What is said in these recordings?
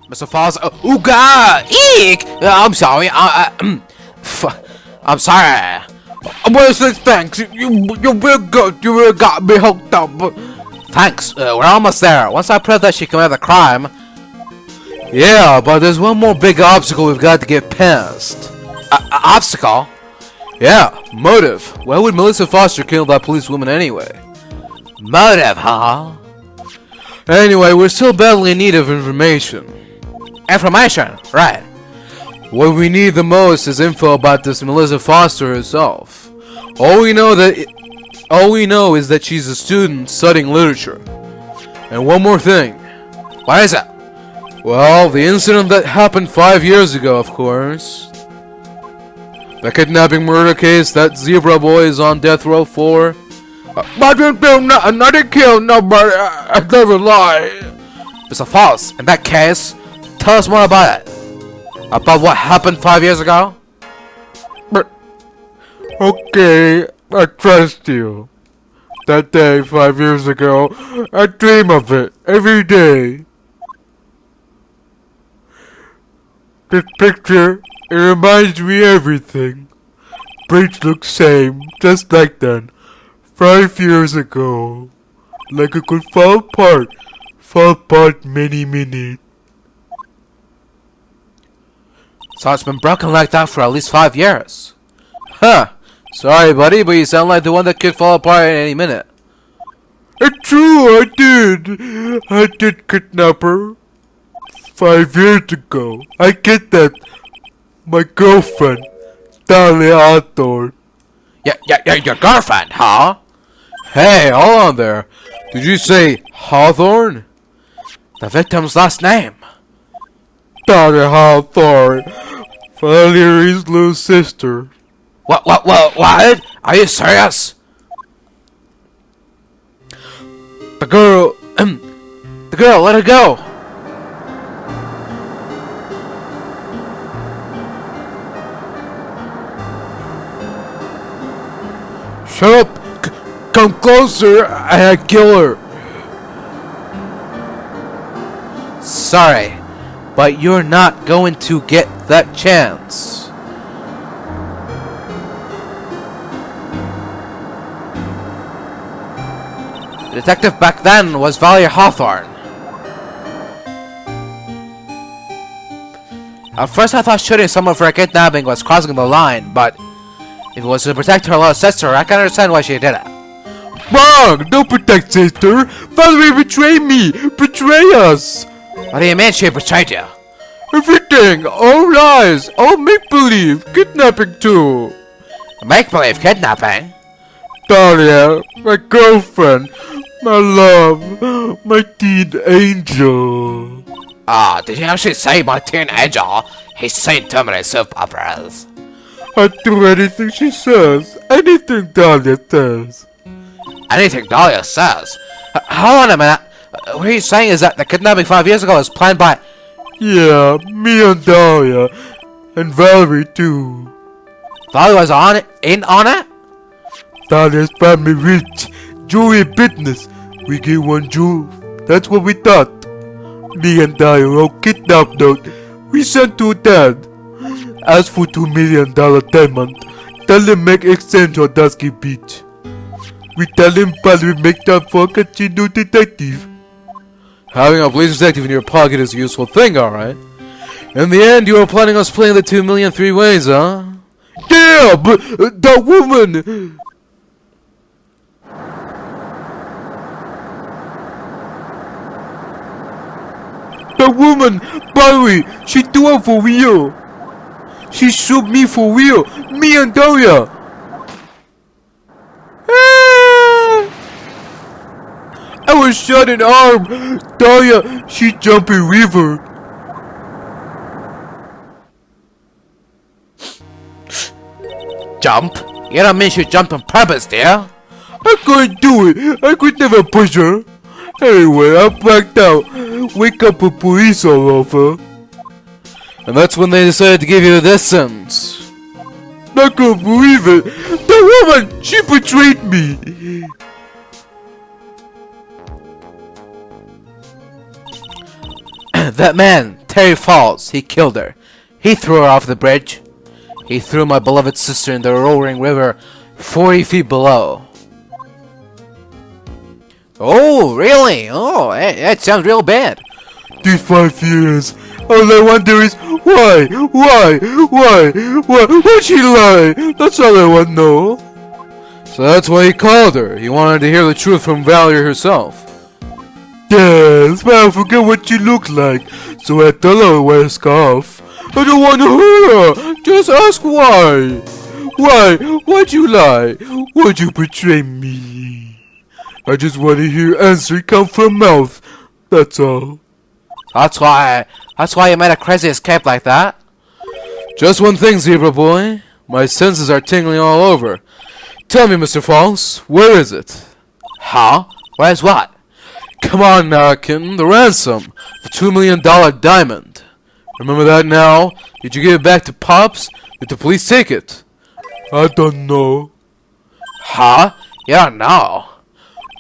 Mr. Fawles. Oh God! Eek! I'm sorry. I'm sorry. What is this? Thanks. You're real good. You really got me hooked up. Thanks. We're almost there. Once I prove that she committed the crime. Yeah, but there's one more big obstacle we've got to get past. Obstacle? Yeah, motive. Why would Melissa Foster kill that policewoman anyway? Motive, huh? Anyway, we're still badly in need of information. Information? Right. What we need the most is info about this Melissa Foster herself. All we know is that she's a student studying literature. And one more thing. What is it? Well, the incident that happened 5 years ago, of course. The kidnapping murder case that Zebra Boy is on death row for. I didn't do nothing. I didn't kill nobody. I never lie. Mr. Fawles, in that case, tell us more about it. About what happened 5 years ago? But, okay, I trust you. That day 5 years ago, I dream of it every day. This picture, it reminds me everything. Bridge looks same, just like then. 5 years ago. Like it could fall apart many minutes. So it's been broken like that for at least 5 years. Huh. Sorry, buddy, but you sound like the one that could fall apart at any minute. It's true, I did kidnap her. 5 years ago. I kidnapped my girlfriend, Dahlia Hawthorne. Yeah, your girlfriend, huh? Hey, hold on there. Did you say Hawthorne? The victim's last name. Dahlia Hawthorne, Valerie's little sister. What? Are you serious? The girl, let her go. Shut up! Come closer, and I kill her. Sorry, but you're not going to get that chance. The detective back then was Valerie Hawthorne. At first I thought shooting someone for a kidnapping was crossing the line, but if it was to protect her little sister, I can understand why she did it. Wrong! Don't protect sister! Valerie betrayed me! Betray us! What do you mean she betrayed you? Everything! All lies! All make-believe! Kidnapping too! Make-believe kidnapping? Dahlia, my girlfriend, my love, my teen angel. Did he actually say my teen angel? He's seen too many soap operas. I'd do anything she says. Anything Dahlia says. Anything Dahlia says? Hold on a minute. What he's saying is that the kidnapping 5 years ago was planned by... Yeah, me and Dahlia. And Valerie too. Valerie was in on it? Dahlia's family rich. Jewelry business. We get one jewel. That's what we thought. Me and Dahlia all kidnapped though. We sent to dad. Ask for $2 million diamond. Tell him make exchange on Dusky Beach. We tell him Valerie make time for a casino detective. Having a police detective in your pocket is a useful thing, alright. In the end, you were planning on splitting the 2 million 3 ways, huh? Yeah, but that woman... The woman, Valerie, she do it for real. She shoot me for real. Me and Dahlia. I was shot in arm. Dahlia, she jump in river. Jump? You don't mean she jumped on purpose, dear? I couldn't do it. I could never push her. Anyway, I blacked out. Wake up with police all over. And that's when they decided to give you this sentence. Not gonna believe it. The woman, she betrayed me. That man, Terry Fawles. He killed her. He threw her off the bridge. He threw my beloved sister in the roaring river 40 feet below. Oh, really? Oh, that sounds real bad. These 5 years, all I wonder is why? Why'd she lie? That's all I want to know. So that's why he called her. He wanted to hear the truth from Valerie herself. Yes, well, forget what you look like, so I tell her to wear a scarf. I don't want to hurt her. Just ask why. Why'd you lie? Why'd you betray me? I just want to hear answer come from mouth. That's all. That's why you made a crazy escape like that? Just one thing, Zebra Boy. My senses are tingling all over. Tell me, Mr. Fawles, where is it? Huh? Where's what? Come on now, kitten, the ransom. The $2 million diamond. Remember that now? Did you give it back to Pops? Did the police take it? I don't know. Huh? You don't know?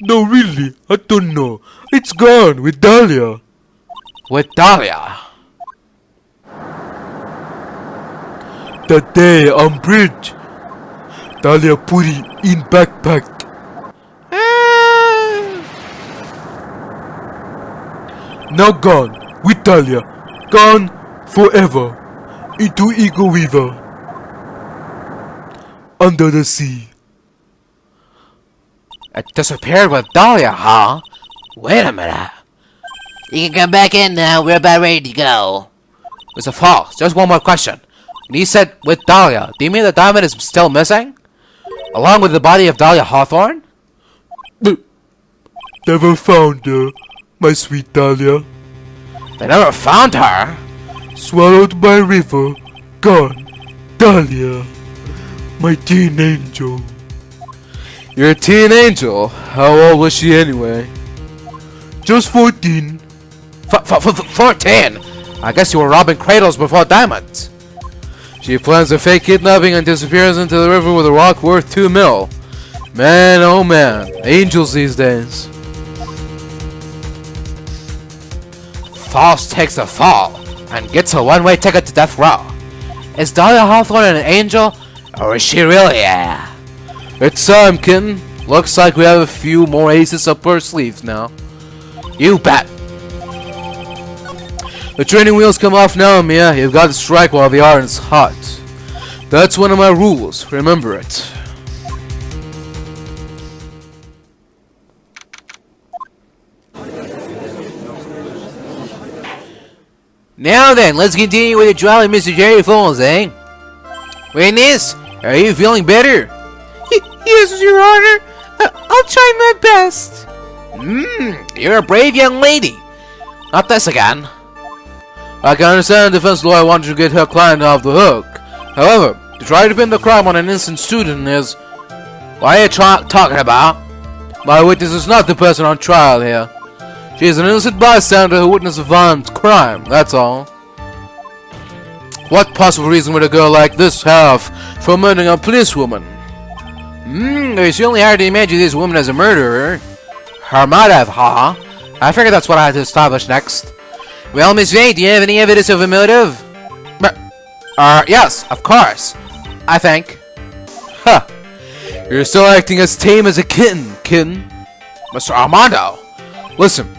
No, really, I don't know. It's gone with Dahlia. With Dahlia? That day on bridge, Dahlia put it in backpack. Now gone with Dahlia. Gone forever into Eagle River. Under the sea. It disappeared with Dahlia, huh? Wait a minute. You can come back in now. We're about ready to go. Mr. Fawles, just one more question. When you said with Dahlia, do you mean the diamond is still missing? Along with the body of Dahlia Hawthorne? Never found her, my sweet Dahlia. They never found her? Swallowed by river. Gone. Dahlia. My teen angel. You're a teen angel. How old was she anyway? Just 14. 14? I guess you were robbing cradles before diamonds. She plans a fake kidnapping and disappears into the river with a rock worth $2 million. Man, oh man. Angels these days. Fawles takes a fall and gets a one-way ticket to death row. Is Dahlia Hawthorne an angel, or is she really? It's time, kitten. Looks like we have a few more aces up our sleeves now. You bet. The training wheels come off now, Mia. You've got to strike while the iron's hot. That's one of my rules. Remember it. Now then, let's continue with the trial of Mr. Jerry Fawles, eh? Witness, are you feeling better? Yes, Your Honor. I'll try my best. You're a brave young lady. Not this again. I can understand the defense lawyer wanted to get her client off the hook. However, to try to pin the crime on an innocent student is... What are you talking about? My witness is not the person on trial here. She is an innocent bystander who witnessed a violent crime, that's all. What possible reason would a girl like this have for murdering a policewoman? It's certainly hard to imagine this woman as a murderer. Her motive, huh? I figured that's what I had to establish next. Well, Miss Vane, do you have any evidence of a motive? Yes, of course. I think. Huh. You're still acting as tame as a kitten. Mr. Armando, listen.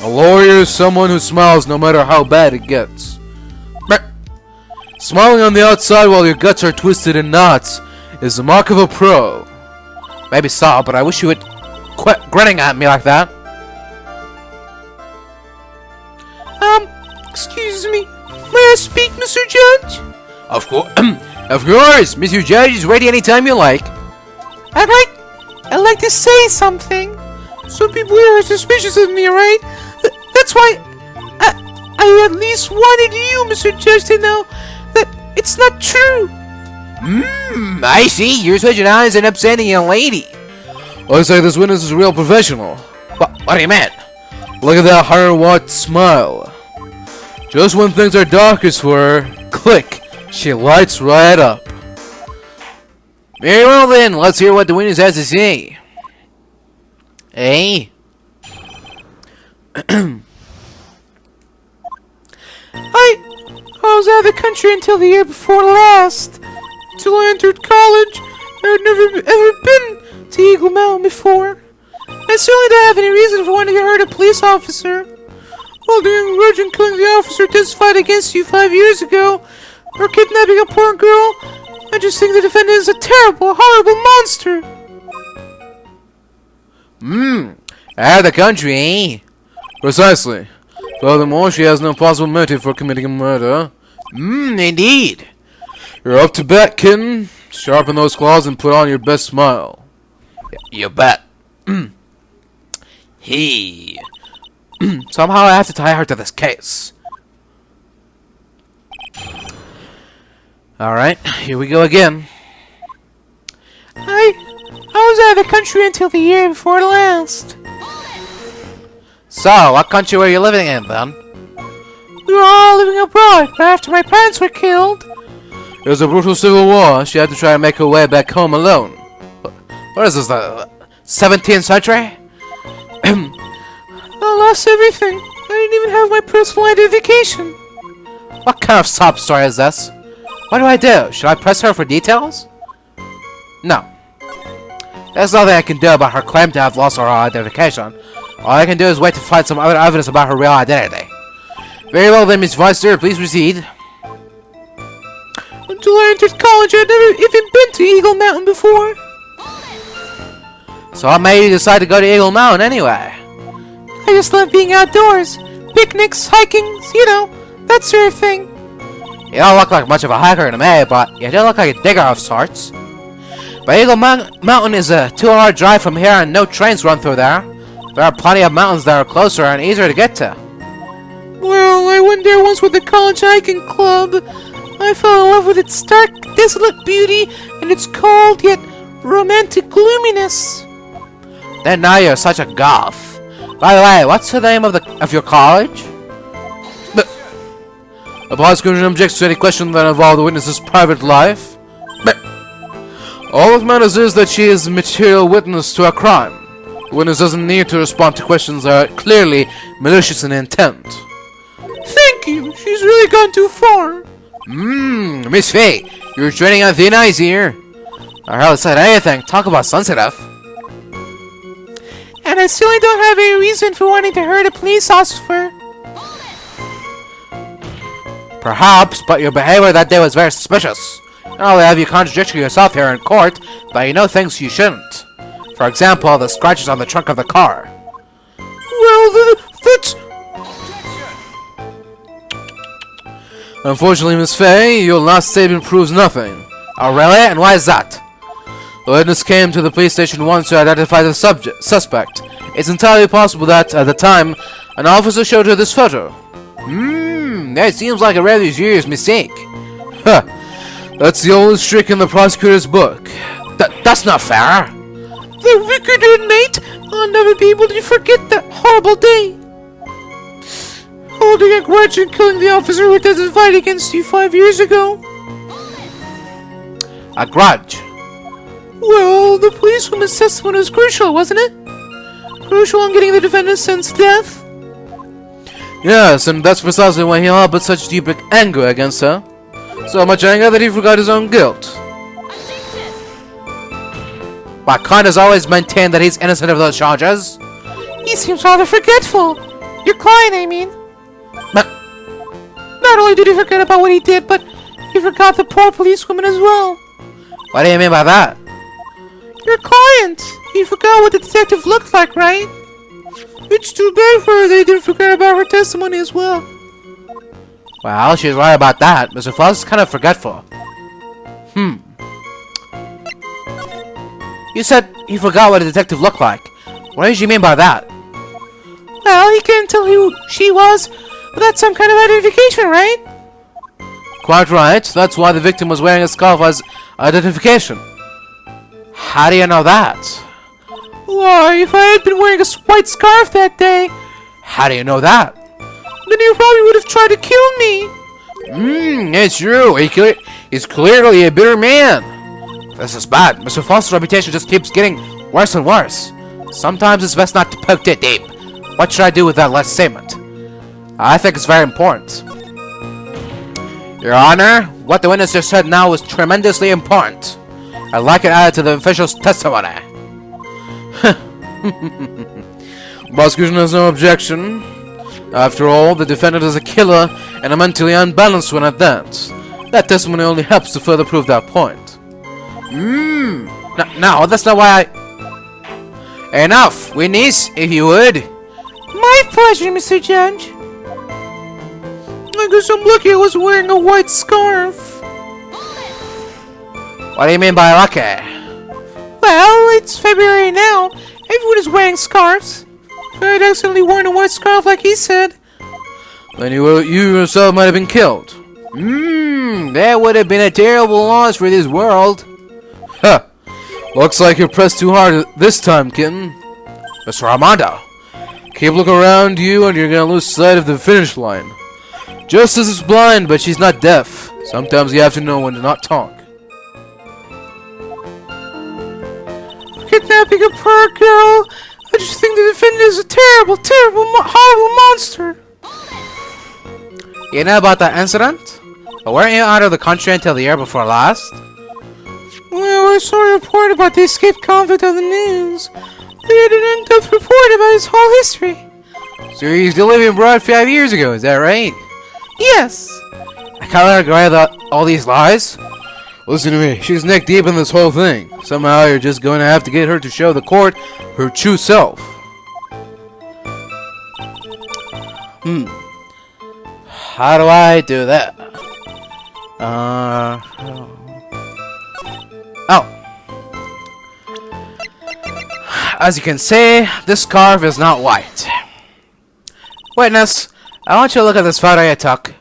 A lawyer is someone who smiles no matter how bad it gets. Smiling on the outside while your guts are twisted in knots is the mark of a pro. Maybe so, but I wish you would quit grinning at me like that. Excuse me. May I speak, Mr. Judge? Of course, Mr. Judge is ready anytime you like. I'd like to say something. Some people here are suspicious of me, right? That's why I at least wanted you, Mr. Judge, to know that it's not true. I see. You're such an honest and upstanding young lady. Looks like this witness is a real professional. What do you mean? Look at that 100-watt smile. Just when things are darkest for her, click, she lights right up. Very well then, let's hear what the witness has to say. Hey? I was out of the country until the year before last. Until I entered college, I had never ever been to Eagle Mountain before. I certainly don't have any reason for wanting to hurt a police officer. While the young virgin killing the officer testified against you 5 years ago, or kidnapping a poor girl, I just think the defendant is a terrible, horrible monster. Out of the country, eh? Precisely. Furthermore, she has no possible motive for committing a murder. Indeed. You're up to bat, kitten. Sharpen those claws and put on your best smile. You bet. He. Somehow I have to tie her to this case. Alright, here we go again. I was out of the country until the year before last. So, what country were you living in then? We were all living abroad, but after my parents were killed, there was a brutal civil war. She had to try to make her way back home alone. What is this, the 17th century? I lost everything. I didn't even have my personal identification. What kind of sob story is this? What do I do? Should I press her for details? No. There's nothing I can do about her claim to have lost her identification. All I can do is wait to find some other evidence about her real identity. Very well then, Miss Foster, please proceed. Until I entered college, I had never even been to Eagle Mountain before. So what made you decide to go to Eagle Mountain anyway? I just love being outdoors. Picnics, hiking, you know, that sort of thing. You don't look like much of a hiker to me, but you do look like a digger of sorts. But Eagle Mountain is a 2-hour drive from here and no trains run through there. There are plenty of mountains that are closer and easier to get to. Well, I went there once with the college hiking club. I fell in love with its stark, desolate beauty and its cold yet romantic gloominess. Then now you're such a goth. By the way, what's the name of your college? The prosecution objects to any question that involve the witness's private life. All that matters is that she is a material witness to a crime. The witness doesn't need to respond to questions that are clearly malicious in intent. Thank you. She's really gone too far. Miss Faye, you're treading on thin ice here. I hardly said anything. Talk about sensitive. And I certainly don't have any reason for wanting to hurt a police officer. Perhaps, but your behavior that day was very suspicious. Not only have you contradicted yourself here in court, but you know things you shouldn't. For example, the scratches on the trunk of the car. Well, that's... Unfortunately, Miss Faye, your last statement proves nothing. Oh really? And why is that? The witness came to the police station once to identify the suspect. It's entirely possible that, at the time, an officer showed her this photo. That seems like a rather serious mistake. Huh. That's the oldest trick in the prosecutor's book. That's not fair. The wicked inmate! I'll never be able to forget that horrible day. Holding a grudge and killing the officer who testified against you 5 years ago. A grudge? Well, the policewoman's testimony was crucial, wasn't it? Crucial in getting the defendant sentenced to death. Yes, and that's precisely why he harbored such deep anger against her. So much anger that he forgot his own guilt. But Khan has always maintained that he's innocent of those charges. He seems rather forgetful. Your client, I mean. But not only did he forget about what he did, but he forgot the poor policewoman as well. what do you mean by that? Your client! He forgot what the detective looked like, right? It's too bad for her they didn't forget about her testimony as well. Well, she's right about that. Mr. Fawles is kind of forgetful. You said he forgot what a detective looked like. What did you mean by that? Well, he couldn't tell who she was without some kind of identification, right? Quite right. That's why the victim was wearing a scarf as identification. How do you know that? Why, if I had been wearing a white scarf that day... How do you know that? Then you probably would have tried to kill me. It's true. He's clearly a bitter man. This is bad. Mr. Foster's reputation just keeps getting worse and worse. Sometimes it's best not to poke too deep. What should I do with that last statement? I think it's very important. Your Honor, what the witness just said now is tremendously important. I'd like it added to the official's testimony. Prosecution has no objection. After all, the defendant is a killer and a mentally unbalanced one at that. That testimony only helps to further prove that point. No, that's not why I... Enough, witness, if you would. My pleasure, Mr. Judge. I guess I'm lucky I was wearing a white scarf. What do you mean by lucky? Well, it's February now. Everyone is wearing scarves. If I'd accidentally worn a white scarf like he said, Then you yourself might have been killed. That would have been a terrible loss for this world. Ha! Looks like you're pressed too hard this time, kitten. Mr. Armando. Keep looking around you and you're gonna lose sight of the finish line. Justice is blind, but she's not deaf. Sometimes you have to know when to not talk. kidnapping a poor girl. I just think the defendant is a terrible, horrible monster. You know about that incident? But weren't you out of the country until the year before last? Well, I saw a report about the escaped convict on the news. They had an in-depth report about his whole history. So you're still living abroad 5 years ago, is that right? Yes. I can't agree with all these lies. Listen to me, she's neck deep in this whole thing. Somehow you're just going to have to get her to show the court her true self. How do I do that? Oh. As you can see, this scarf is not white. Witness, I want you to look at this photo you took.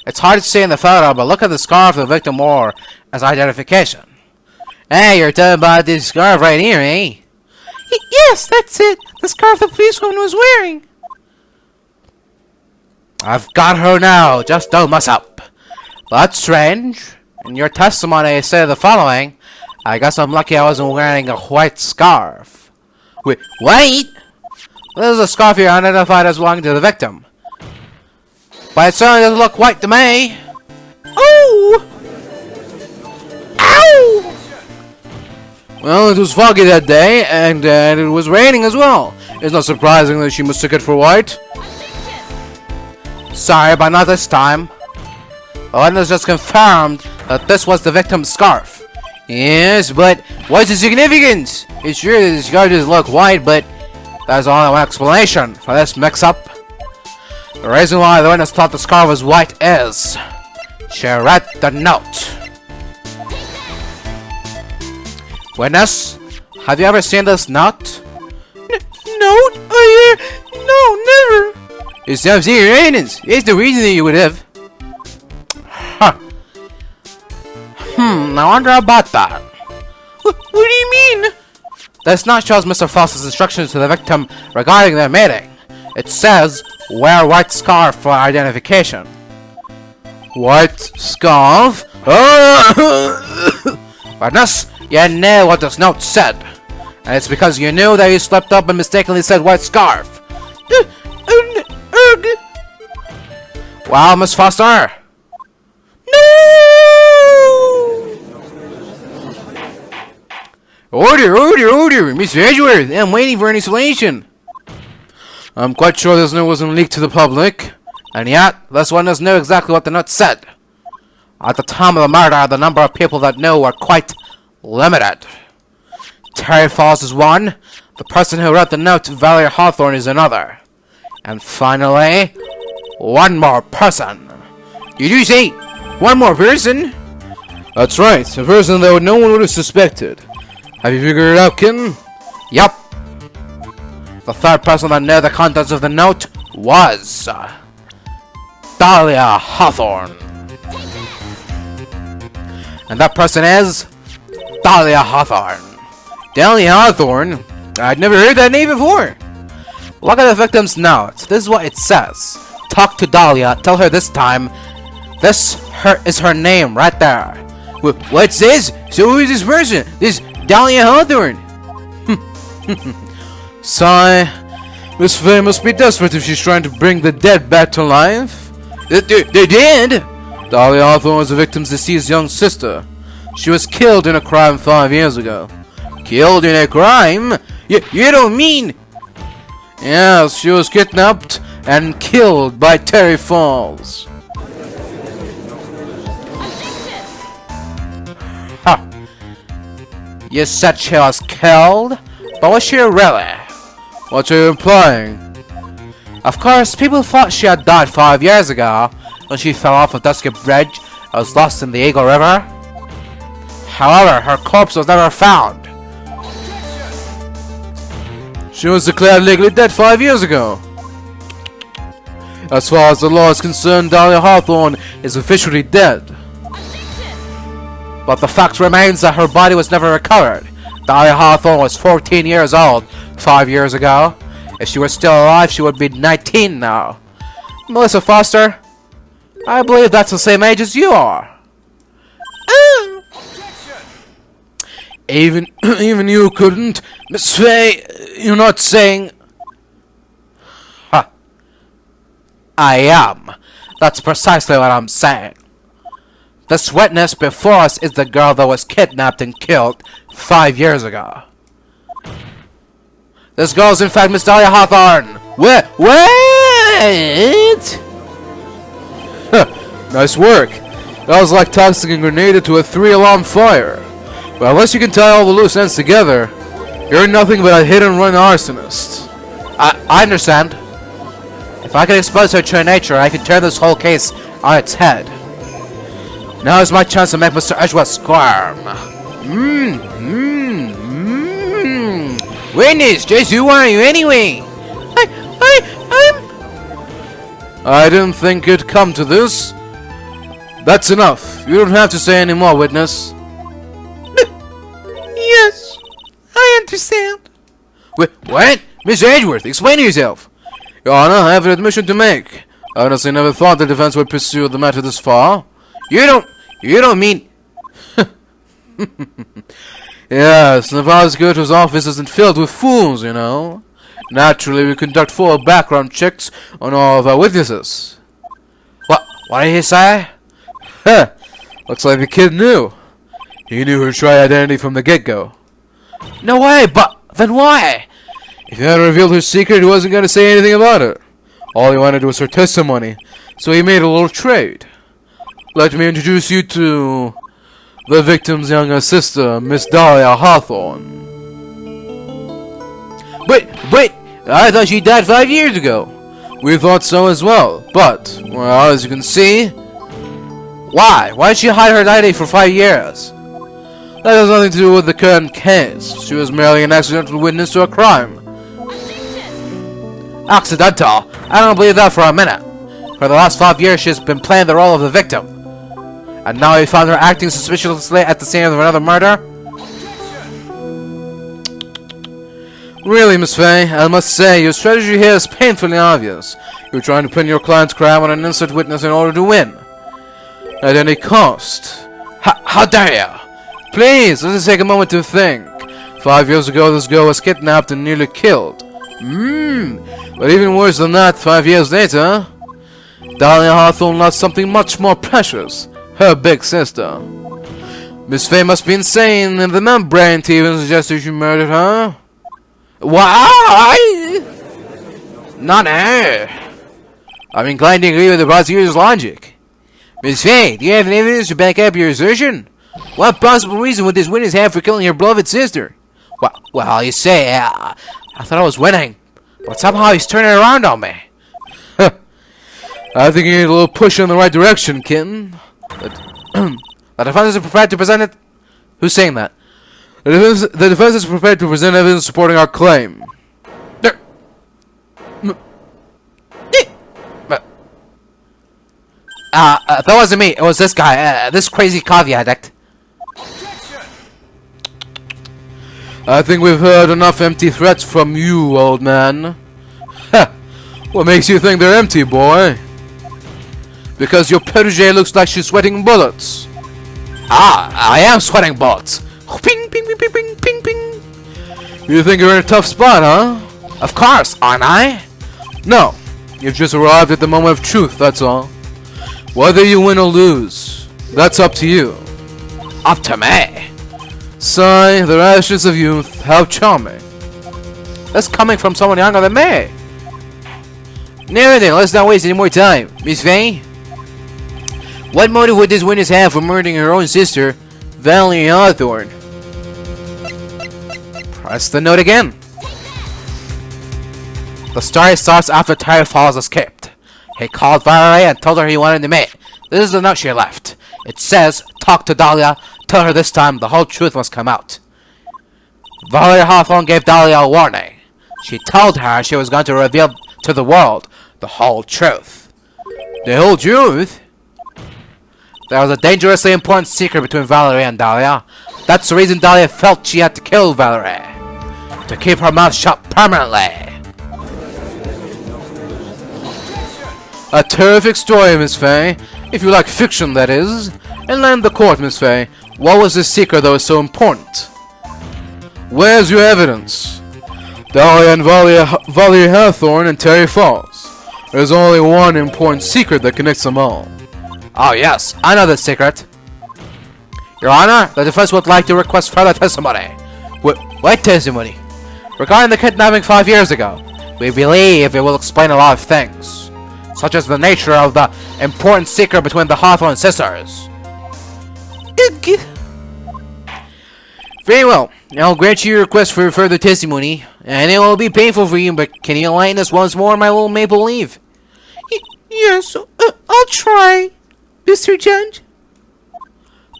It's hard to see in the photo, but look at the scarf the victim wore as identification. Hey, you're talking about this scarf right here, eh? Yes, that's it. The scarf the policewoman was wearing. I've got her now, just don't mess up. That's strange. In your testimony, you say the following. I guess I'm lucky I wasn't wearing a white scarf. Wait, white? This is a scarf you identified as belonging to the victim. But it certainly doesn't look white to me. Oh! Ow! Well, it was foggy that day, and it was raining as well. It's not surprising that she mistook it for white. Sorry, but not this time. The witness just confirmed that this was the victim's scarf. Yes, but what's the significance? It's sure that the scarf does look white, but there's only one explanation for this mix-up. The reason why the witness thought the scarf was white is she read the note. Witness, have you ever seen this note? Note? No, never. it's time to your evidence. It's the reason that you would have. Huh. I wonder about that. What do you mean? This note shows Mr. Fawles' instructions to the victim regarding their meeting. It says, wear white scarf for identification. White scarf? Witness, you knew what this note said. And it's because you knew that you slipped up and mistakenly said white scarf. Well, Miss Foster. No! Order, Mr. Edgeworth. I'm waiting for an explanation. I'm quite sure this note wasn't leaked to the public. And yet, this witness knew exactly what the note said. At the time of the murder, the number of people that knew were quite limited. Terry Fawles is one. The person who wrote the note, Valerie Hawthorne, is another. And finally, one more person. Did you say one more person? That's right, a person that no one would have suspected. Have you figured it out, kitten? Yup. The third person that knew the contents of the note was Dahlia Hawthorne. And that person is Dahlia Hawthorne. Dahlia Hawthorne? I'd never heard that name before. Look at the victim's note. This is what it says. Talk to Dahlia. Tell her this time. This is her name right there. What's this? So who is this person? This Dahlia Hawthorne? Sigh. Miss Faye must be desperate if she's trying to bring the dead back to life. They did? Dahlia Hawthorne was the victim's deceased young sister. She was killed in a crime 5 years ago. Killed in a crime? You don't mean... Yes, she was kidnapped and killed by Terry Fawles. Huh. You said she was killed? But was she really? What are you implying? Of course, people thought she had died 5 years ago when she fell off a dusky bridge and was lost in the Eagle River. However, her corpse was never found. She was declared legally dead 5 years ago. As far as the law is concerned, Dahlia Hawthorne is officially dead. But the fact remains that her body was never recovered. Dahlia Hawthorne was 14 years old 5 years ago. If she were still alive, she would be 19 now. Melissa Foster, I believe that's the same age as you are. Even you couldn't. Miss Faye, you're not saying... Huh. I am. That's precisely what I'm saying. This witness before us is the girl that was kidnapped and killed 5 years ago. This girl is in fact Miss Dahlia Hawthorne. Wait! Nice work. That was like tossing a grenade into a 3-alarm fire. But unless you can tie all the loose ends together, you're nothing but a hit-and-run arsonist. I understand. If I can expose her true nature, I can turn this whole case on its head. Now is my chance to make Mr. Edgeworth squirm. Witness, just who are you anyway? I didn't think it'd come to this. That's enough. You don't have to say any more, witness. Yes, I understand. Wait, what? Miss Edgeworth, explain yourself. Your Honor, I have an admission to make. I honestly never thought the defense would pursue the matter this far. You don't mean... Yes, the prosecutor's office isn't filled with fools, you know. Naturally, we conduct full background checks on all of our witnesses. What did he say? Huh, looks like the kid knew. He knew her true identity from the get-go. No way, but then why? If he had revealed her secret, he wasn't going to say anything about it. All he wanted was her testimony, so he made a little trade. Let me introduce you to the victim's younger sister, Miss Dahlia Hawthorne. Wait! I thought she died 5 years ago. We thought so as well, but, well, as you can see... Why? Why did she hide her identity for 5 years? That has nothing to do with the current case. She was merely an accidental witness to a crime. Accidental? I don't believe that for a minute. For the last 5 years, she's been playing the role of the victim. And now you found her acting suspiciously at the scene of another murder? Really, Miss Faye, I must say, your strategy here is painfully obvious. You're trying to pin your client's crime on an innocent witness in order to win. At any cost. How dare you? Please, let us take a moment to think. 5 years ago, this girl was kidnapped and nearly killed. But even worse than that, 5 years later, Dahlia Hawthorne lost something much more precious. Her big sister. Miss Faye must be insane, and the membrane to even suggest that you murdered her. Why? Not her. I'm inclined to agree with the prosecutor's logic. Miss Faye, do you have any evidence to back up your assertion? What possible reason would this witness have for killing your beloved sister? Well, you say, I thought I was winning, but somehow he's turning around on me. I think you need a little push in the right direction, kitten. The defense is prepared to present it. Who's saying that? The defense is prepared to present evidence supporting our claim. That wasn't me. It was this guy. This crazy coffee addict. I think we've heard enough empty threats from you, old man. What makes you think they're empty, boy? Because your protege looks like she's sweating bullets. I am sweating bullets. Ping, ping, ping, ping, ping, ping, ping. You think you're in a tough spot, huh? Of course, aren't I? No, you've just arrived at the moment of truth, that's all. Whether you win or lose, that's up to you. Up to me. Sigh, the rashness of youth, how charming. That's coming from someone younger than me. Now then, let's not waste any more time. Miss Vane? What motive would this witness have for murdering her own sister, Valerie Hawthorne? Press the note again. The story starts after Fawles escaped. He called Valerie and told her he wanted to meet. This is the note she left. It says, talk to Dahlia, tell her this time the whole truth must come out. Valerie Hawthorne gave Dahlia a warning. She told her she was going to reveal to the world the whole truth. The whole truth? There was a dangerously important secret between Valerie and Dahlia. That's the reason Dahlia felt she had to kill Valerie. To keep her mouth shut permanently. A terrific story, Miss Fay. If you like fiction, that is. And land the court, Miss Fay. What was the secret that was so important? Where's your evidence? Dahlia and Valerie Hawthorne and Terry Fawles. There's only one important secret that connects them all. Oh yes, I know the secret. Your Honor, the defense would like to request further testimony. What testimony? Regarding the kidnapping 5 years ago. We believe it will explain a lot of things, such as the nature of the important secret between the Hawthorne sisters. Very well. I'll grant you your request for further testimony, and it will be painful for you, but can you enlighten us once more, my little Maple Leaf? Yes, I'll try, Mr. Judge.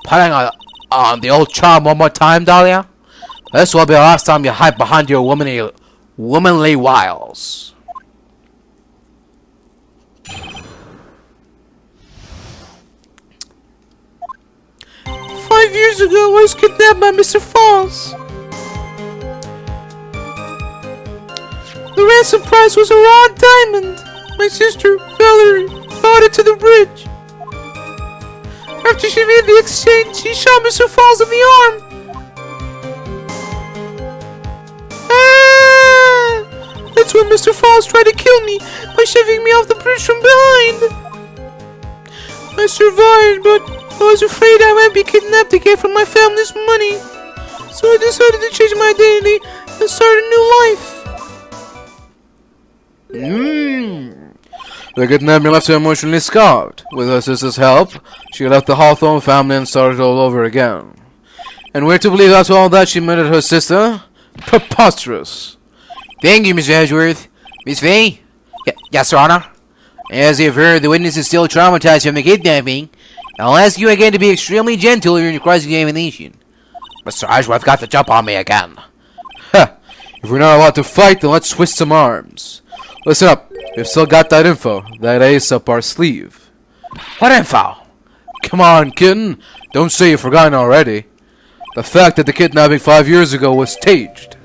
Putting on the old charm one more time, Dahlia? This will be the last time you hide behind your womanly wiles. "5 years ago, I was kidnapped by Mr. Fawles. The ransom price was a raw diamond. My sister, Valerie, brought it to the bridge. After she made the exchange, she shot Mr. Fawles in the arm. That's when Mr. Fawles tried to kill me by shoving me off the bridge from behind. I survived, but I was afraid I might be kidnapped again for my family's money. So I decided to change my identity and start a new life." The kidnapping left her emotionally scarred. With her sister's help, she left the Hawthorne family and started all over again. And we're to believe after all that she murdered her sister? Preposterous. Thank you, Mr. Edgeworth. Miss Fay? Yes, Your Honor? As you've heard, the witness is still traumatized from the kidnapping. I'll ask you again to be extremely gentle in your cross-examination. Mr. Edgeworth got the jump on me again. Ha! If we're not allowed to fight, then let's twist some arms. Listen up. We've still got that info. That ace up our sleeve. What info? Come on, kitten. Don't say you've forgotten already. The fact that the kidnapping 5 years ago was staged.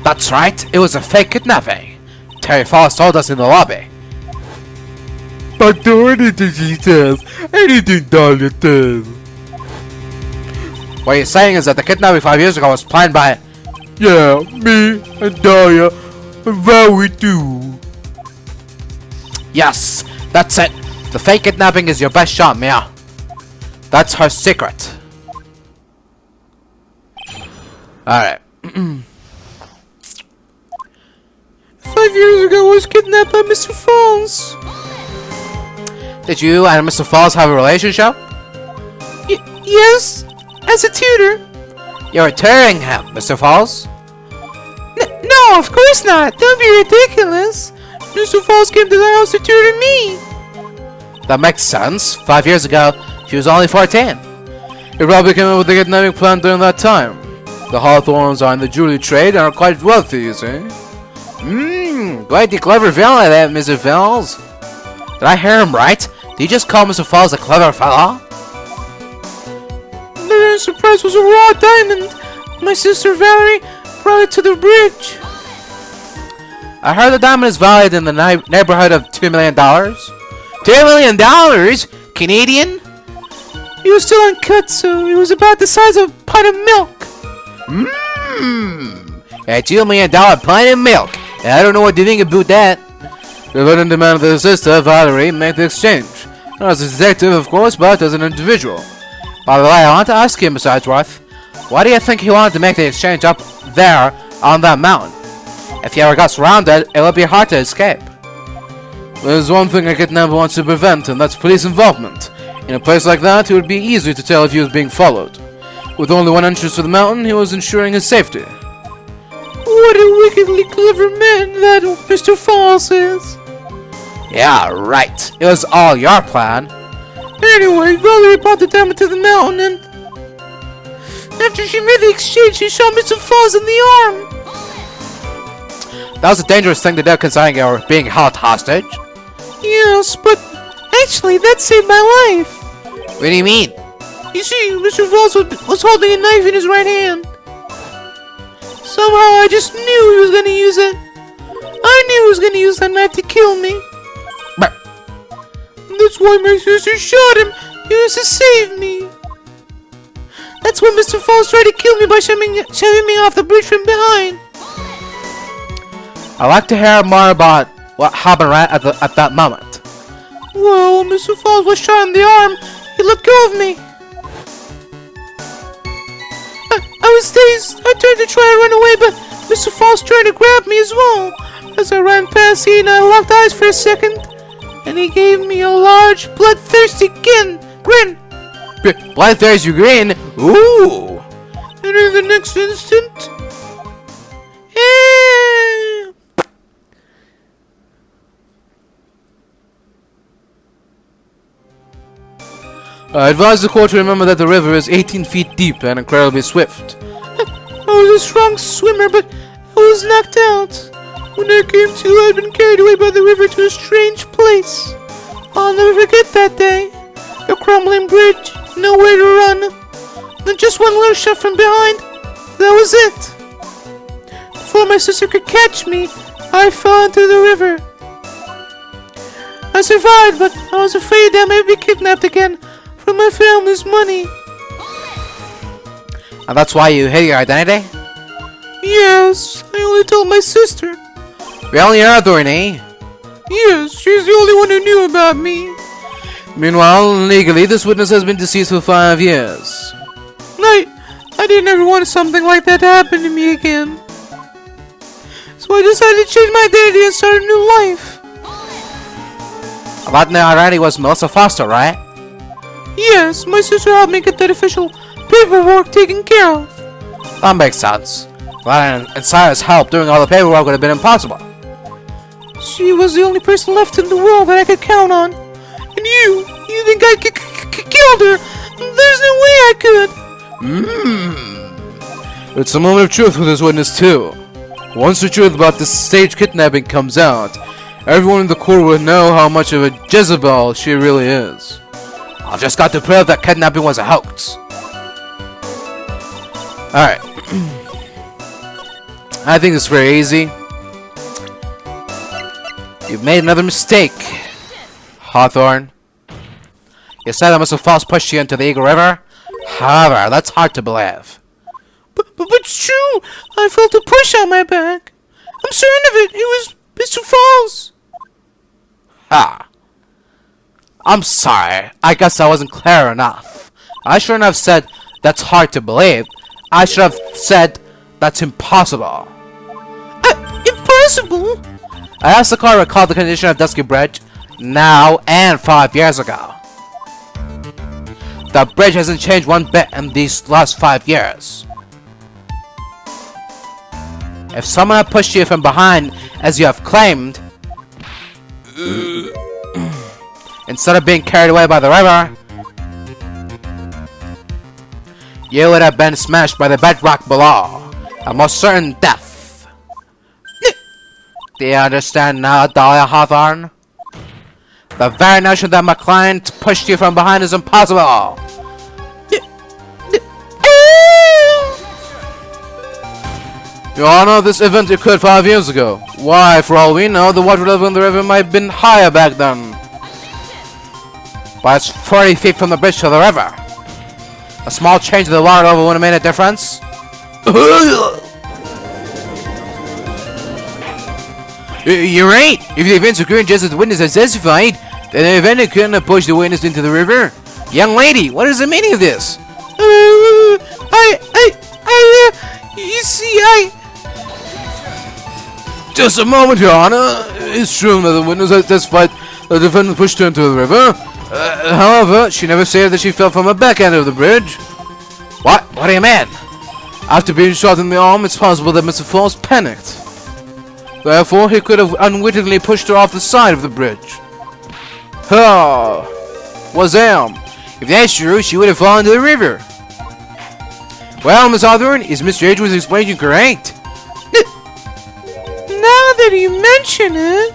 That's right. It was a fake kidnapping. Terry Fawles told us in the lobby. But do anything she says, anything Dahlia says. What you're saying is that the kidnapping 5 years ago was planned by... Yeah, me and Dahlia and Valerie too. Yes, that's it. The fake kidnapping is your best shot, Mia. That's her secret. Alright. 5 years ago, I was kidnapped by Mr. Fawles. Did you and Mr. Fawles have a relationship? Yes, as a tutor. You're tutoring him, Mr. Fawles? No, of course not. Don't be ridiculous. Mr. Fawles came to the house to tutor me. That makes sense. 5 years ago, she was only 14. He probably came up with the kidnapping plan during that time. The Hawthorns are in the jewelry trade and are quite wealthy, you see. Quite the clever fellow that, Mr. Fawles. Did I hear him right? Did you just call Mr. Fawles a clever fellow? The ransom price was a raw diamond. My sister Valerie brought it to the bridge. I heard the diamond is valued in the neighborhood of $2 million. $2 million? Canadian? It was still uncut, so it was about the size of a pint of milk. A $2 million pint of milk. I don't know what to think about that. The villain demanded that his sister, Valerie, make the exchange. Not as a detective, of course, but as an individual. By the way, I want to ask you, Mr. Edgeworth, why do you think he wanted to make the exchange up there on that mountain? If he ever got surrounded, it would be hard to escape. There's one thing a kidnapper wants to prevent, and that's police involvement. In a place like that, it would be easy to tell if he was being followed. With only one entrance to the mountain, he was ensuring his safety. What a wickedly clever man that Mr. Fawles is. Yeah, right. It was all your plan. Anyway, Valerie brought the diamond to the mountain, and after she made the exchange, she shot Mr. Fawles in the arm. That was a dangerous thing to do considering you were being held hostage. Yes, but actually, that saved my life. What do you mean? You see, Mr. Fawles was holding a knife in his right hand. Somehow, I just knew he was gonna use it. I knew he was gonna use that knife to kill me. But that's why my sister shot him. He was to save me. That's when Mr. Fawles tried to kill me by shoving me off the bridge from behind. I'd like to hear more about what happened right at that moment. Well, when Mr. Fawles was shot in the arm, he let go of me. I was dazed. I turned to try to run away, but Mr. Fawles tried to grab me as well. As I ran past, he and I locked eyes for a second, and he gave me a large, bloodthirsty grin. Bloodthirsty grin? Ooh! And in the next instant, I advise the court to remember that the river is 18 feet deep and incredibly swift. I was a strong swimmer, but I was knocked out. When I came to, I'd been carried away by the river to a strange place. I'll never forget that day. The crumbling bridge, nowhere to run. And just one little shot from behind. That was it. Before my sister could catch me, I fell into the river. I survived, but I was afraid I might be kidnapped again for my family's money. And that's why you hid your identity? Yes, I only told my sister. Really, you're doing, eh? Yes, she's the only one who knew about me. Meanwhile, legally, this witness has been deceased for 5 years. I didn't ever want something like that to happen to me again. So I decided to change my identity and start a new life. That new identity was Melissa Foster, right? Yes, my sister helped me get that official paperwork taken care of. That makes sense. Without Sarah's help, doing all the paperwork would have been impossible. She was the only person left in the world that I could count on. And you think I killed her? There's no way I could. It's a moment of truth with this witness too. Once the truth about this staged kidnapping comes out, everyone in the court will know how much of a Jezebel she really is. I've just got to prove that kidnapping was a hoax. Alright. I think it's very easy. You've made another mistake, Hawthorne. You said that Mr. Fawles pushed you into the Eagle River. However, that's hard to believe. But it's true. I felt a push on my back. I'm certain of it. It was Mr. Fawles. Ah. I'm sorry. I guess I wasn't clear enough. I shouldn't have said that's hard to believe. I should have said that's impossible. Impossible? I asked the car to recall the condition of Dusky Bridge now and 5 years ago. The bridge hasn't changed one bit in these last 5 years. If someone had pushed you from behind, as you have claimed, instead of being carried away by the river, you would have been smashed by the bedrock below. A most certain death. Do you understand now, Dahlia Hawthorne? The very notion that my client pushed you from behind is impossible. You all know this event occurred 5 years ago. Why, for all we know, the water level in the river might have been higher back then. But it's 40 feet from the bridge to the river. A small change in the water level would have made a difference. You're right. If the events occurred just as the witness has testified, then the defendant couldn't have pushed the witness into the river. Young lady, what is the meaning of this? You see, Just a moment, Your Honor. It's true that the witness has testified the defendant pushed her into the river. However, she never said that she fell from the back end of the bridge. What? What do you mean? After being shot in the arm, it's possible that Mr. Fawles panicked. Therefore, he could have unwittingly pushed her off the side of the bridge. Was if that's true, she would have fallen into the river. Well, Miss Hawthorne, is Mr. Edwards' explanation correct? now that you mention it,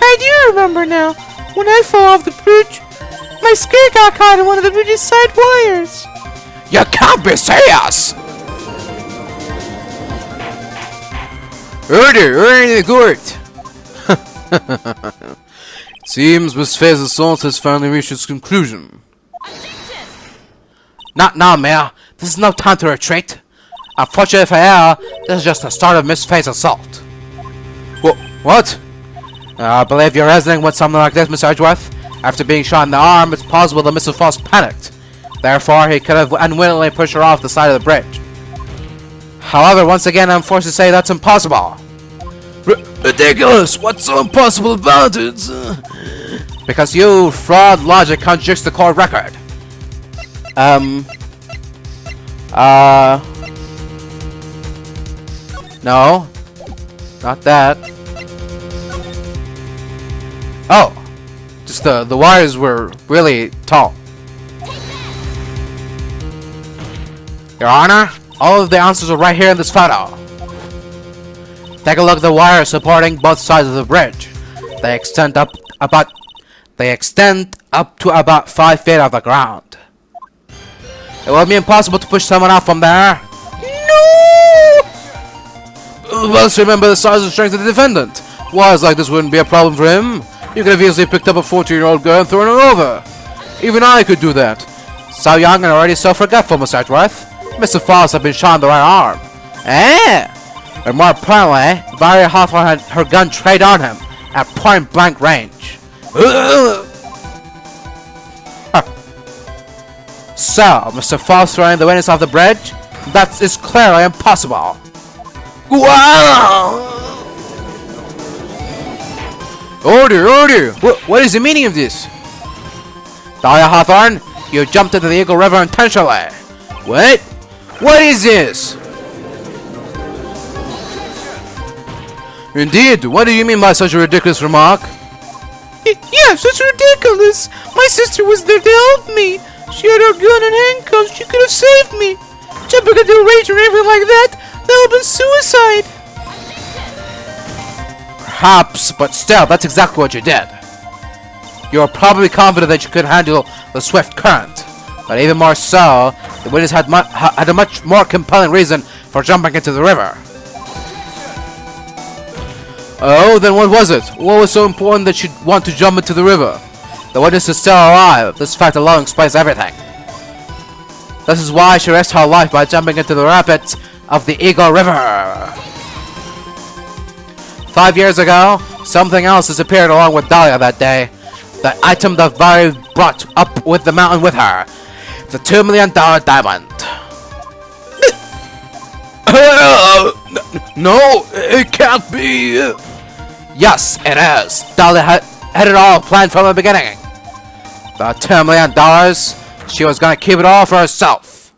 I do remember now. When I fell off the bridge, my skirt got caught in one of the bridge's side wires. You can't be serious! Order in the court! It seems Miss Faye's assault has finally reached its conclusion. Not now, Mayor. This is no time to retreat. Unfortunately for her, this is just the start of Miss Faye's assault. What? I believe you're reasoning with something like this, Miss Edgeworth. After being shot in the arm, it's possible that Mr. Fawles panicked. Therefore, he could have unwittingly pushed her off the side of the bridge. However, once again, I'm forced to say that's impossible. Ridiculous! What's so impossible about it? Because your fraud logic contradicts the court record. No. Not that. Oh. Just the wires were really tall. Your Honor, all of the answers are right here in this photo. Take a look at the wires supporting both sides of the bridge. They extend up to about 5 feet off the ground. It would be impossible to push someone out from there. No! Let's remember the size and strength of the defendant. Wires like this wouldn't be a problem for him. You could have easily picked up a 14-year-old girl and thrown her over. Even I could do that. So young and already so forgetful, Miss Edgeworth. Mr. Fawles had been shot in the right arm. And more importantly, Valerie Hawthorne had her gun trained on him at point-blank range. So, Mr. Fawles throwing the witness off the bridge? That is clearly impossible. Wow! Order! What is the meaning of this? Dahlia Hawthorne, you jumped into the Eagle River intentionally. What? What is this? Indeed, what do you mean by such a ridiculous remark? Yes, it's ridiculous. My sister was there to help me. She had her gun and handcuffs. She could have saved me. Jumping into a raging river like that would have been suicide. Perhaps, but still, that's exactly what you did. You were probably confident that you could handle the swift current. But even more so, the witness had a much more compelling reason for jumping into the river. Oh, then what was it? What was so important that she'd want to jump into the river? The witness is still alive. This fact alone explains everything. This is why she risked her life by jumping into the rapids of the Eagle River. 5 years ago, something else disappeared along with Dahlia that day. The item that Valerie brought up with the mountain with her. The $2 million diamond. No, it can't be. Yes, it is. Dahlia had it all planned from the beginning. The $2 million, she was gonna keep it all for herself.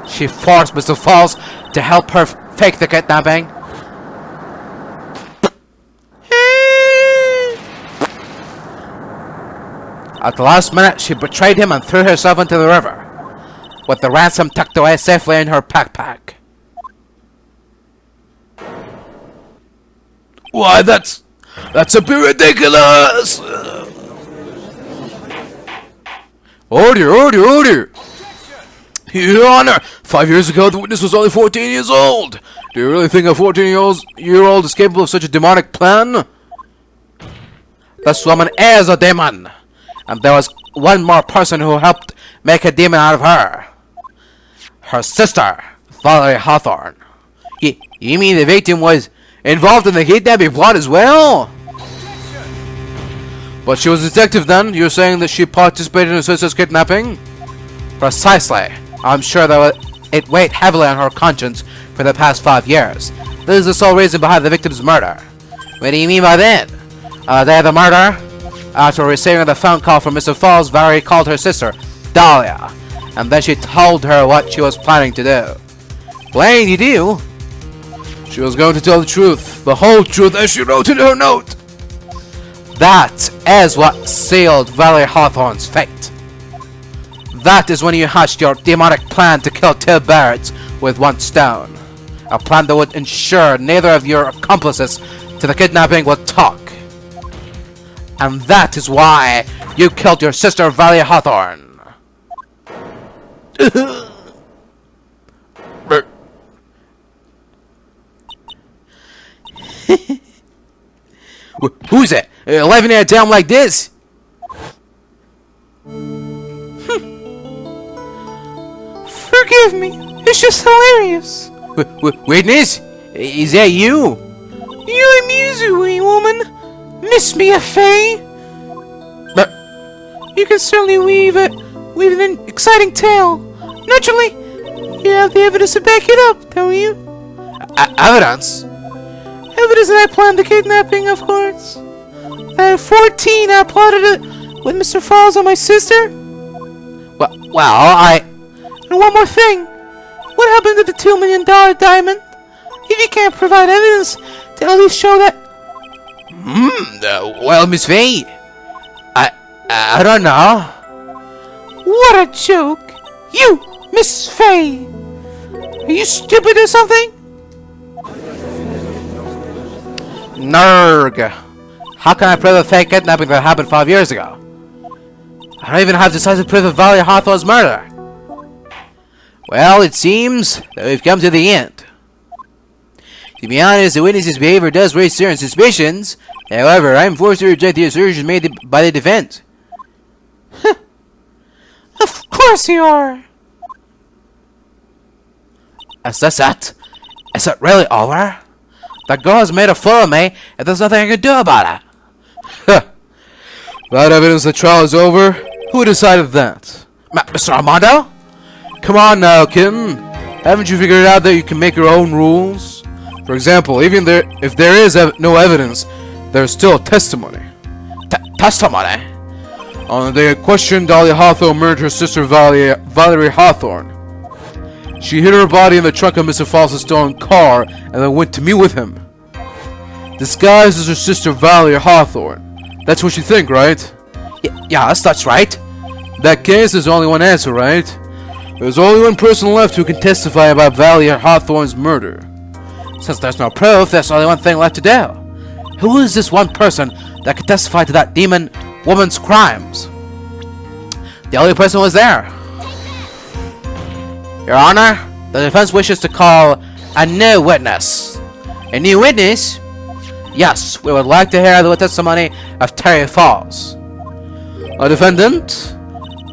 She forced Mr. Fawles to help her fake the kidnapping. At the last minute, she betrayed him and threw herself into the river, with the ransom tucked away safely in her backpack. Why, that's a bit ridiculous! Order! Your Honor, 5 years ago, the witness was only 14 years old. Do you really think a 14-year-old is capable of such a demonic plan? This woman is a demon. And there was one more person who helped make a demon out of her. Her sister, Valerie Hawthorne. You mean the victim was involved in the kidnapping plot as well? But she was a detective then? You're saying that she participated in her sister's kidnapping? Precisely. I'm sure that it weighed heavily on her conscience for the past 5 years. This is the sole reason behind the victim's murder. What do you mean by that? On the day of the murder, after receiving the phone call from Mr. Fawles, Valerie called her sister, Dahlia, and then she told her what she was planning to do. What did you do? She was going to tell the truth, the whole truth, as she wrote in her note. That is what sealed Valerie Hawthorne's fate. That is when you hatched your demonic plan to kill 2 birds with 1 stone. A plan that would ensure neither of your accomplices to the kidnapping would talk. And that is why you killed your sister Valerie Hawthorne. Who's it? 11 at a time like this? Forgive me. It's just hilarious. Witness? Is that you? You amuse me, woman. Miss me a Faye? But You can certainly weave an exciting tale. Naturally, you have the evidence to back it up, don't you? evidence? Evidence that I planned the kidnapping, of course. At 14, I plotted it with Mr. Fawles and my sister. Well, And one more thing. What happened to the $2 million diamond? If you can't provide evidence to at least show that... well, Miss Faye, I don't know. What a joke! You, Miss Faye! Are you stupid or something? Nerg. How can I prove a fake kidnapping that happened 5 years ago? I don't even have decisive proof of Valerie Hawthorne's murder. Well, it seems that we've come to the end. To be honest, the witness's behavior does raise certain suspicions. However, I am forced to reject the assertions made by the defense. Of course you are! Is this it? Is it really over? The girl has made a fool of me, and there's nothing I can do about it. That evidence the trial is over? Who decided that? Mr. Armando? Come on now, kitten. Haven't you figured out that you can make your own rules? For example, even if there is no evidence, there's still testimony. Testimony? On the day in question, Dahlia Hawthorne murdered her sister Valerie Hawthorne. She hid her body in the trunk of Mr. Fawles' stolen car and then went to meet with him. Disguised as her sister Valerie Hawthorne. That's what you think, right? Yes, that's right. In that case, there's only one answer, right? There's only one person left who can testify about Valerie Hawthorne's murder. Since there's no proof, there's only one thing left to do. Who is this one person that can testify to that demon woman's crimes? The only person was there. Your Honor, the defense wishes to call a new witness. A new witness? Yes, we would like to hear the testimony of Terry Fawles. A defendant?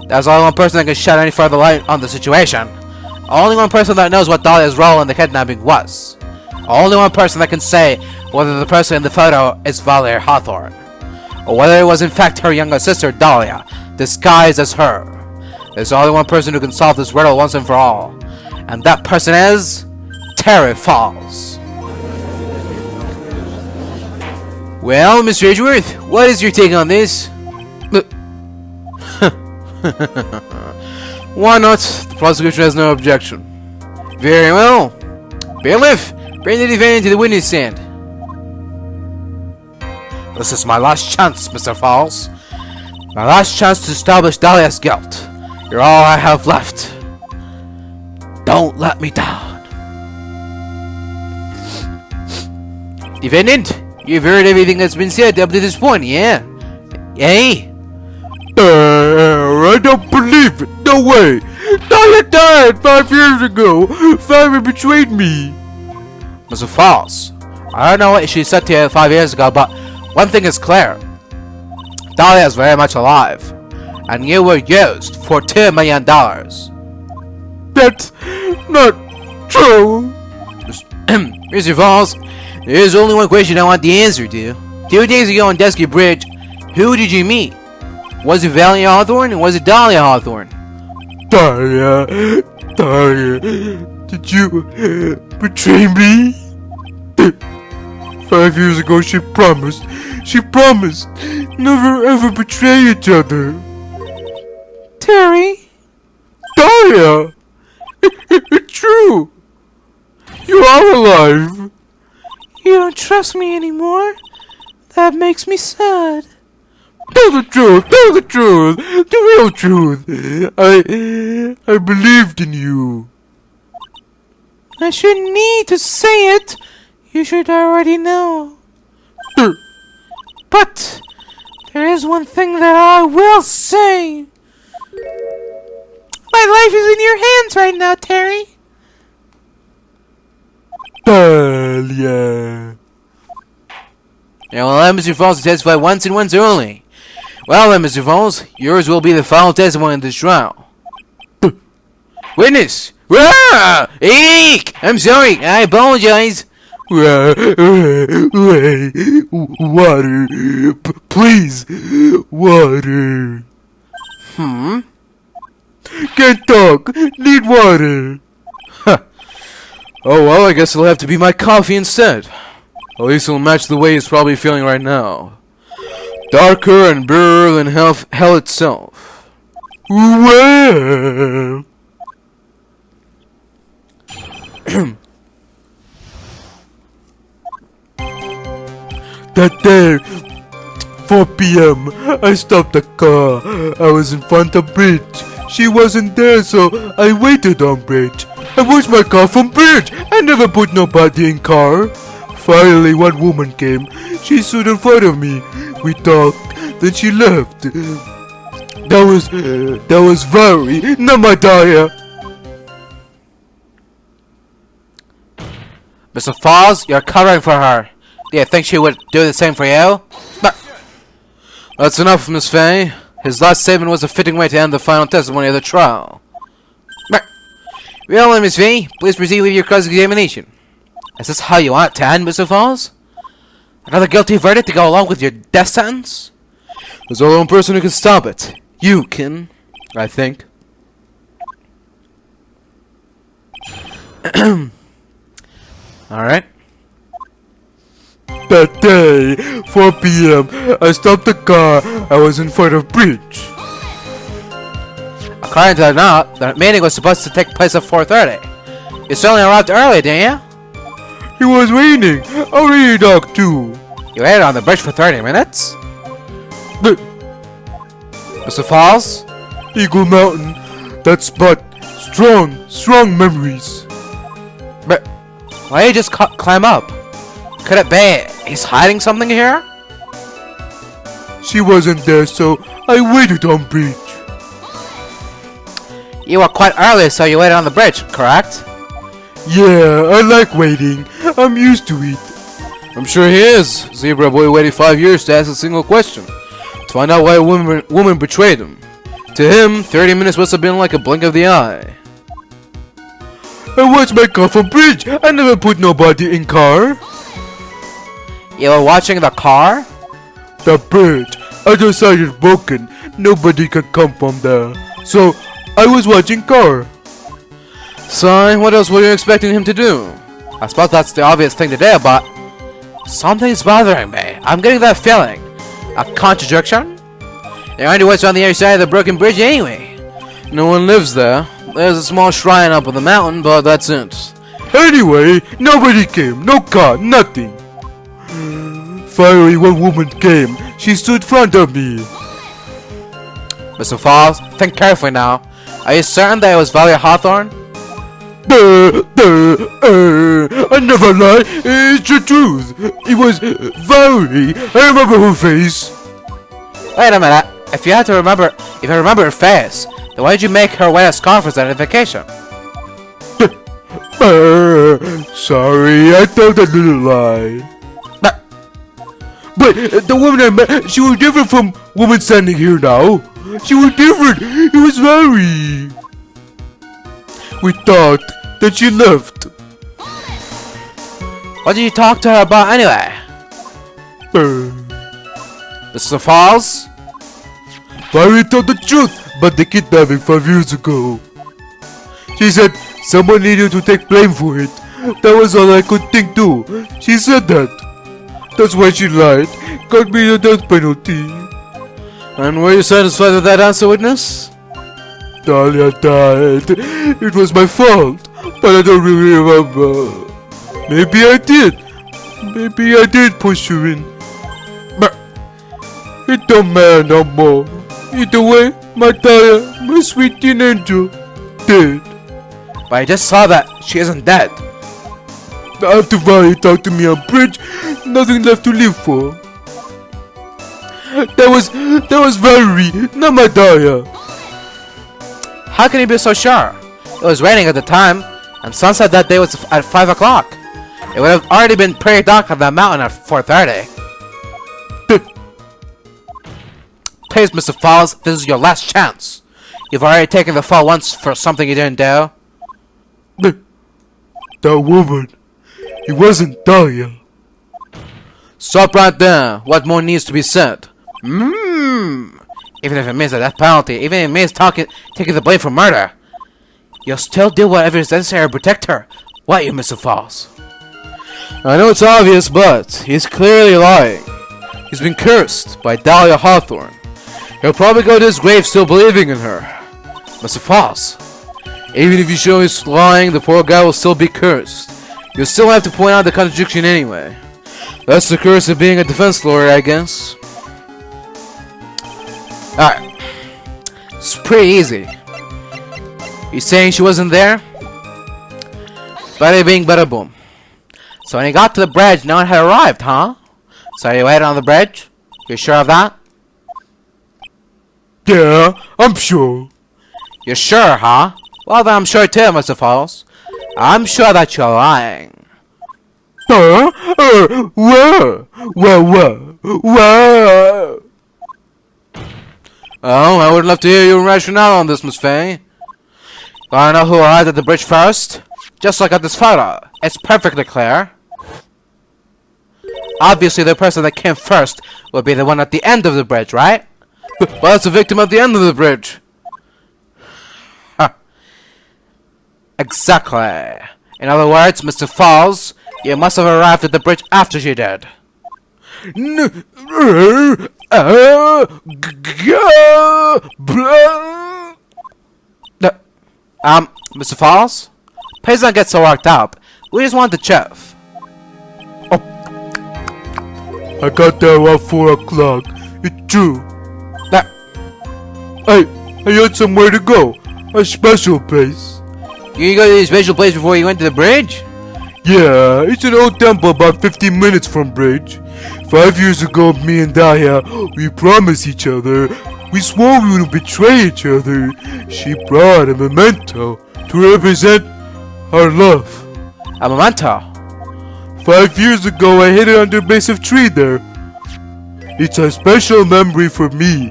There's only one person that can shed any further light on the situation. Only one person that knows what Dahlia's role in the kidnapping was. Only one person that can say whether the person in the photo is Valerie Hawthorne, or whether it was in fact her younger sister Dahlia, disguised as her. There's only one person who can solve this riddle once and for all, and that person is Terry Fawles. Well, Mr. Edgeworth, what is your take on this? Why not? The prosecution has no objection. Very well. Bailiff, bring the defendant to the witness stand. This is my last chance, Mr. Fawles. My last chance to establish Dahlia's guilt. You're all I have left. Don't let me down. Defendant, you've heard everything that's been said up to this point, yeah? Eh? I don't believe it. No way. Dahlia died 5 years ago. Valerie betrayed me. Mr. Fawles, I don't know what she said to you 5 years ago, but one thing is clear. Dahlia is very much alive, and you were used for $2 million. That's not true. Mr. Fawles, there's only one question I want the answer to. 2 days ago on Dusky Bridge, who did you meet? Was it Valley Hawthorne or was it Dahlia Hawthorne? Dahlia, did you betray me? 5 years ago she promised never ever betray each other. Terry, Dahlia! It's true! You are alive! you don't trust me anymore? That makes me sad. Tell the truth! Tell the truth! The real truth! I believed in you. I shouldn't need to say it. You should already know. But there is one thing that I will say. My life is in your hands right now, Terry. Dahlia. Now will allow Mr. Fawles to testify once and once only. Well then, Mr. Fawles, yours will be the final testimony in this trial. Witness! Rah! Eek! I'm sorry, I apologize. Water. Please. Water. Can't talk. Need water. Oh well, I guess it'll have to be my coffee instead. At least it'll match the way he's probably feeling right now. Darker and bitter than hell itself. Well. That day, 4 p.m., I stopped the car. I was in front of bridge. She wasn't there, so I waited on bridge. I watched my car from bridge. I never put nobody in car. Finally, one woman came. She stood in front of me. We talked, then she left. That was very not my Dahlia. Mr. Fawles, you're covering for her. Do you think she would do the same for you? That's enough, Miss Fay. His last statement was a fitting way to end the final testimony of the trial. Well then, Miss Fay, please proceed with your cross-examination. Is this how you want it to end, Mr. Fawles? Another guilty verdict to go along with your death sentence? There's only one person who can stop it. You can, I think. Alright. That day, 4 p.m., I stopped the car. I was in front of bridge. According to the meeting was supposed to take place at 4:30. You certainly arrived early, didn't you? It was raining. I really dog too. You waited on the bridge for 30 minutes? But Mr. Fawles? Eagle Mountain, that spot, strong memories. But why did you just climb up? Could it be he's hiding something here? She wasn't there, so I waited on bridge. You were quite early, so you waited on the bridge, correct? Yeah, I like waiting. I'm used to it. I'm sure he is. Zebra Boy waited 5 years to ask a single question. To find out why a woman betrayed him. To him, 30 minutes must have been like a blink of the eye. I watched my car from bridge. I never put nobody in car. You were watching the car? The bridge. Other side is broken. Nobody can come from there. So, I was watching car. Son, what else were you expecting him to do? I suppose that's the obvious thing to do, but something's bothering me. I'm getting that feeling. A contradiction? There aren't what's on the other side of the broken bridge anyway. No one lives there. There's a small shrine up on the mountain, but that's it. Anyway, nobody came. No car, nothing. Finally, one woman came. She stood in front of me. Mr. Fawles, think carefully now. Are you certain that it was Valley Hawthorne? I never lie. It's the truth. It was Valerie. I remember her face. Wait a minute. If you remember her face, then why did you make her wear a scarf as identification? Sorry, I told a little lie. But the woman I met, she was different from woman standing here now. She was different. It was Valerie. We talked. Then she left. What did you talk to her about anyway? Mr. Fawles? Valerie told the truth about the kidnapping 5 years ago. She said someone needed to take blame for it. That was all I could think too. She said that. That's why she lied. Got me the death penalty. And were you satisfied with that answer, witness? Dahlia died. It was my fault, but I don't really remember. Maybe I did. Maybe I did push her in. But it don't matter no more. Either way, my Dahlia, my sweet teen angel, dead. But I just saw that she isn't dead. After Valerie talked to me on bridge, nothing left to live for. That was Valerie, not my Dahlia. How can you be so sure? It was raining at the time, and sunset that day was at 5 o'clock. It would have already been pretty dark on that mountain at 4:30. Please, Mr. Fawles, this is your last chance. You've already taken the fall once for something you didn't do. That woman, it wasn't Dahlia. Stop right there. What more needs to be said? Even if it means a death penalty, even if it means taking the blame for murder, you'll still do whatever is necessary to protect her, won't you, Mr. Fawles? I know it's obvious, but he's clearly lying. He's been cursed by Dahlia Hawthorne. He'll probably go to his grave still believing in her. Mr. Fawles, even if you show he's lying, the poor guy will still be cursed. You'll still have to point out the contradiction anyway. That's the curse of being a defense lawyer, I guess. Alright. It's pretty easy. You saying she wasn't there? Bada bing, bada boom. So when he got to the bridge, no one had arrived, huh? So you waited on the bridge? You sure of that? Yeah, I'm sure. You're sure, huh? Well then I'm sure too, Mr. Fawles. I'm sure that you're lying. Huh? Where? Oh, I would love to hear your rationale on this, Miss Fay. Wanna know who arrived at the bridge first? Just look at this photo. It's perfectly clear. Obviously, the person that came first would be the one at the end of the bridge, right? Well, it's the victim at the end of the bridge. Huh. Exactly. In other words, Mr. Fawles, you must have arrived at the bridge after she did. Mr. Fawles? Please don't get so worked up. We just want the chef. I got there around 4 o'clock. It's true. I had somewhere to go. A special place. You go to the special place before you went to the bridge? Yeah, it's an old temple about 15 minutes from bridge. 5 years ago, me and Dahlia, we promised each other. We swore we wouldn't betray each other. She brought a memento to represent our love. A memento? 5 years ago, I hid it under a massive tree there. It's a special memory for me.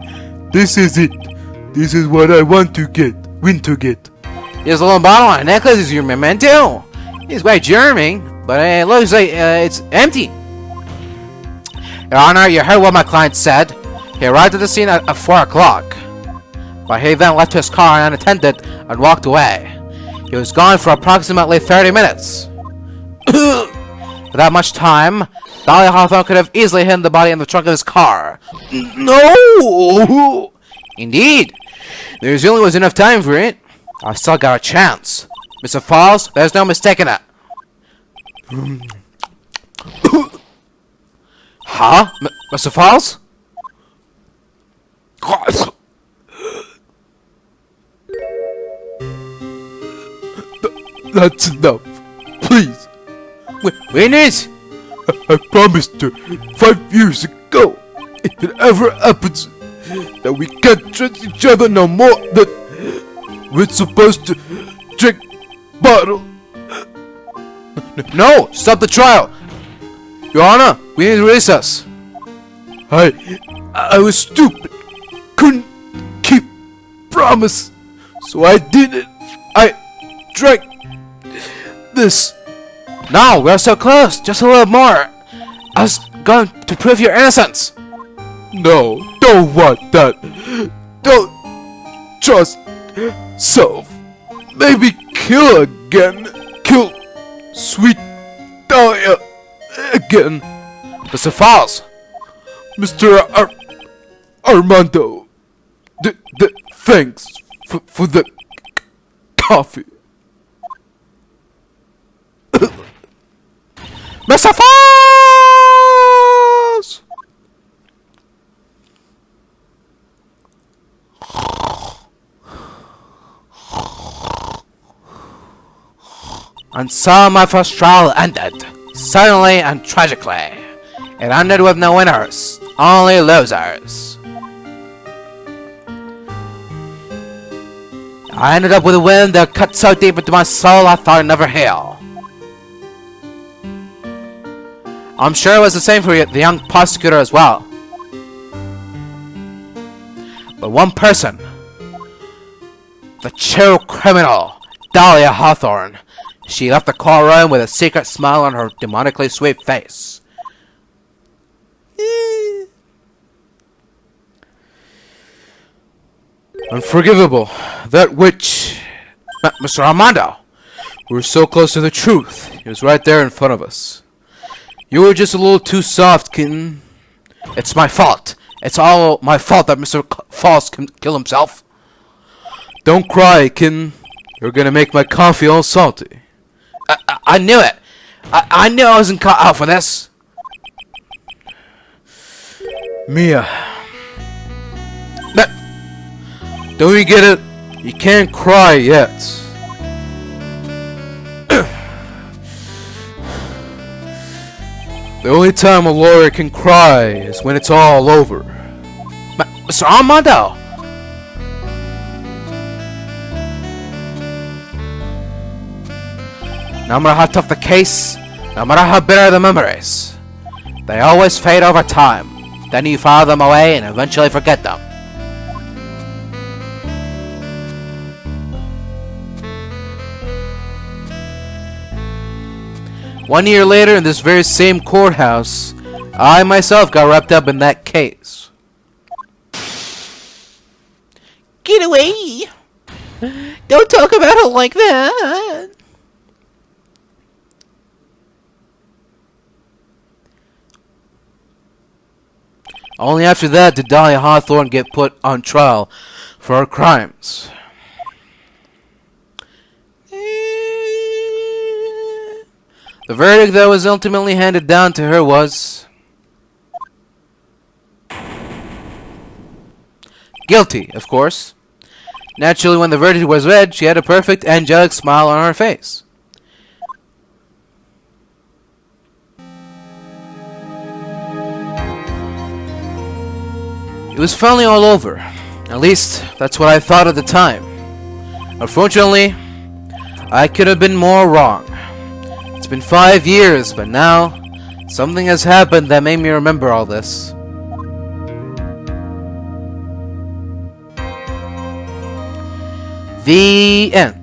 This is it. This is what I want to get. This little bottle and necklace is your memento? It's quite charming, but it looks like it's empty. Your Honor, you heard what my client said. He arrived at the scene at 4 o'clock. But he then left his car unattended and walked away. He was gone for approximately 30 minutes. Without much time, Dahlia Hawthorne could have easily hidden the body in the trunk of his car. No! Indeed. There only was enough time for it. I've still got a chance. Mr. Fawles, there's no mistaking it. Huh? Mr. Fawles? That's enough. Please. Witness? I promised her 5 years ago, if it ever happens, that we can't trust each other no more, that we're supposed to drink bottle. No! Stop the trial! Your Honor, we need to recess. I was stupid. Couldn't keep promise. So I did it. I drank this. No, we're so close. Just a little more. I was going to prove your innocence. No, don't want that. Don't trust self. Maybe kill again. Kill sweet Dahlia again. Mr. Fawles. Mr. Armando. Thanks for the coffee. Mr. Fawles! And so my first trial ended. Suddenly and tragically. It ended with no winners, only losers. I ended up with a wound that cut so deep into my soul I thought I'd never heal. I'm sure it was the same for the young prosecutor as well. But one person, the true criminal, Dahlia Hawthorne, she left the courtroom with a secret smile on her demonically sweet face. Unforgivable. That witch. Mr. Armando! We were so close to the truth. It was right there in front of us. You were just a little too soft, kitten. It's my fault. It's all my fault that Mr. Fawles can kill himself. Don't cry, kitten. You're gonna make my coffee all salty. I knew it. I knew I wasn't cut out for this. Mia. Don't you get it? You can't cry yet. The only time a lawyer can cry is when it's all over. Mr. Armando! No matter how tough the case, no matter how bitter the memories, they always fade over time. Then you file them away and eventually forget them. One year later, in this very same courthouse, I myself got wrapped up in that case. Get away! Don't talk about it like that! Only after that did Dahlia Hawthorne get put on trial for her crimes. The verdict that was ultimately handed down to her was guilty, of course. Naturally, when the verdict was read, she had a perfect angelic smile on her face. It was finally all over. At least, that's what I thought at the time. Unfortunately, I could have been more wrong. It's been 5 years, but now, something has happened that made me remember all this. The end.